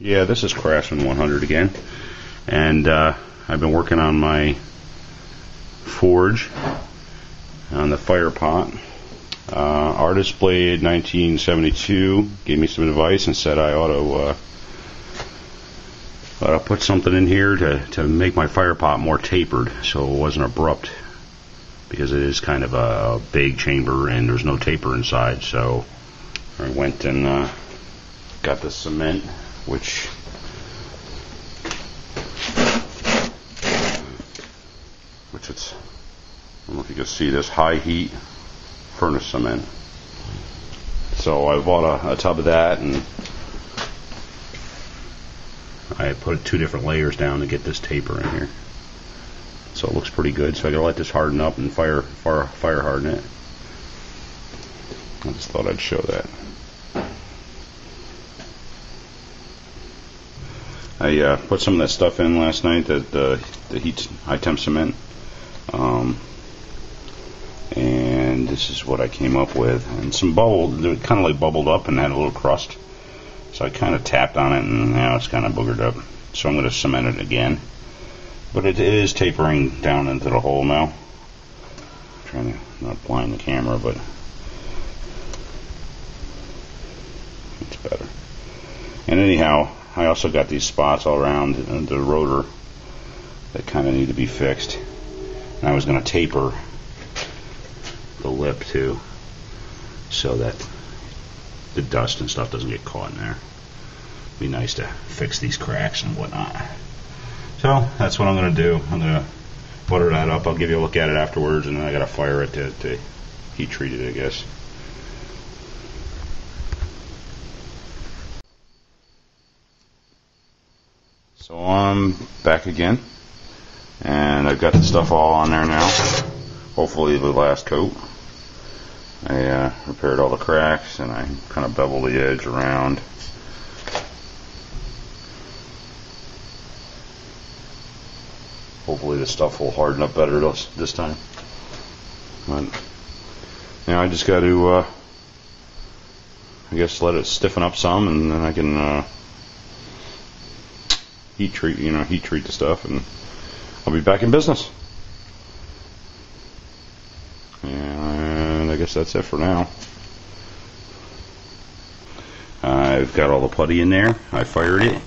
Yeah, this is Craftsman 100 again, and I've been working on my forge on the fire pot. Artist Blade 1972 gave me some advice and said I ought to put something in here to make my fire pot more tapered so it wasn't abrupt, because it is kind of a big chamber and there's no taper inside. So I went and got the cement, which it's, I don't know if you can see this, high heat furnace cement. So I bought a tub of that, and I put 2 different layers down to get this taper in here. So it looks pretty good. So I gotta let this harden up and fire harden it. I just thought I'd show that. I put some of that stuff in last night, the heat high temp cement, and this is what I came up with. And some it kind of like bubbled up and had a little crust. So I kind of tapped on it, and now it's kind of boogered up. So I'm going to cement it again. But it is tapering down into the hole now. I'm trying to not blind the camera, but it's better. And anyhow, I also got these spots all around the rotor that kind of need to be fixed. And I was going to taper the lip too, so that the dust and stuff doesn't get caught in there. It'd be nice to fix these cracks and whatnot. So that's what I'm going to do. I'm going to butter that up. I'll give you a look at it afterwards, and then I got to fire it to heat treat it, I guess. So I'm back again, and I've got the stuff all on there now. Hopefully the last coat. I repaired all the cracks, and I kind of beveled the edge around. Hopefully this stuff will harden up better this time. But now I just got to, I guess, let it stiffen up some, and then I can heat treat the stuff, and I'll be back in business. And I guess that's it for now. I've got all the putty in there. I fired it.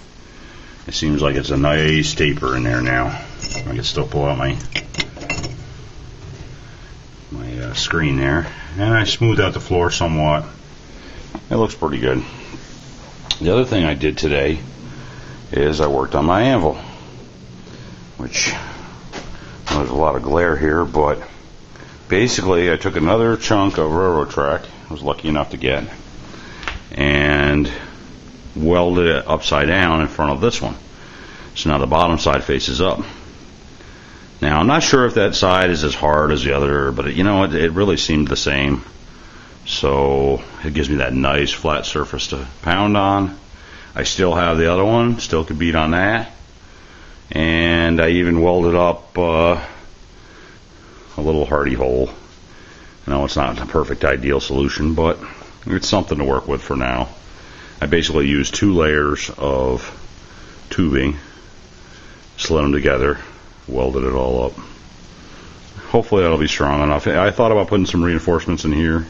It seems like it's a nice taper in there now. I can still pull out my screen there, and I smoothed out the floor somewhat. It looks pretty good. The other thing I did today is I worked on my anvil, which, there's a lot of glare here, but basically I took another chunk of railroad track I was lucky enough to get and welded it upside down in front of this one. So now the bottom side faces up. Now I'm not sure if that side is as hard as the other, but it really seemed the same. So it gives me that nice flat surface to pound on. I still have the other one, still could beat on that. And I even welded up a little hardy hole. I know it's not a perfect ideal solution, but it's something to work with for now. I basically used 2 layers of tubing, slid them together, welded it all up. Hopefully that'll be strong enough. I thought about putting some reinforcements in here.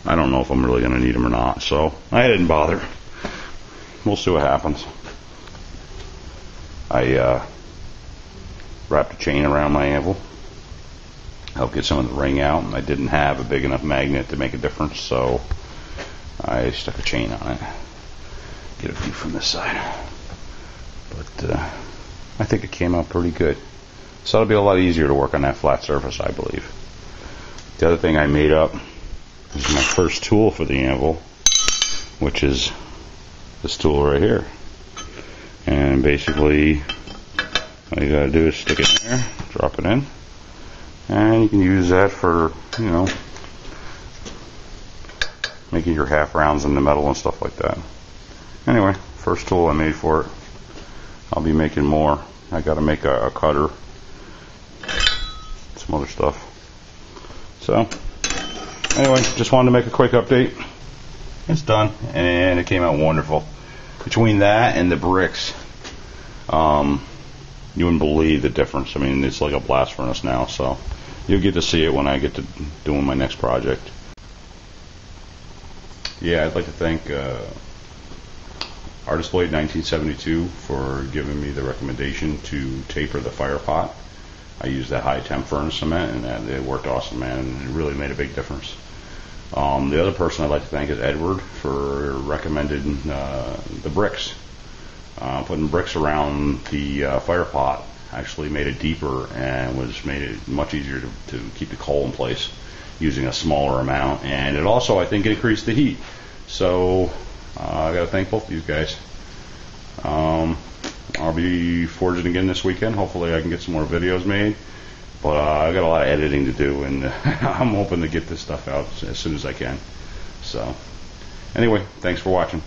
I don't know if I'm really going to need them or not, so I didn't bother. We'll see what happens. I wrapped a chain around my anvil, helped get some of the ring out, and I didn't have a big enough magnet to make a difference, so I stuck a chain on it. Get a view from this side. But I think it came out pretty good. So it'll be a lot easier to work on that flat surface, I believe. The other thing I made up is my first tool for the anvil, which is this tool right here. And basically all you gotta do is stick it in there, drop it in, and you can use that for, making your half rounds in the metal and stuff like that. Anyway, first tool I made for it. I'll be making more. I gotta make a cutter, some other stuff. So anyway, just wanted to make a quick update. It's done, and it came out wonderful. Between that and the bricks, you wouldn't believe the difference. I mean, it's like a blast furnace now, so you'll get to see it when I get to doing my next project. Yeah, I'd like to thank Artist Blade 1972 for giving me the recommendation to taper the fire pot. I used that high temp furnace cement, and it worked awesome, man, and it really made a big difference. The other person I'd like to thank is Edward for recommending the bricks. Putting bricks around the fire pot actually made it deeper and made it much easier to keep the coal in place using a smaller amount, and it also, I think, increased the heat. So I got to thank both of these guys. I'll be forging again this weekend. Hopefully I can get some more videos made, but I got a lot of editing to do, and I'm hoping to get this stuff out as soon as I can. So anyway, thanks for watching.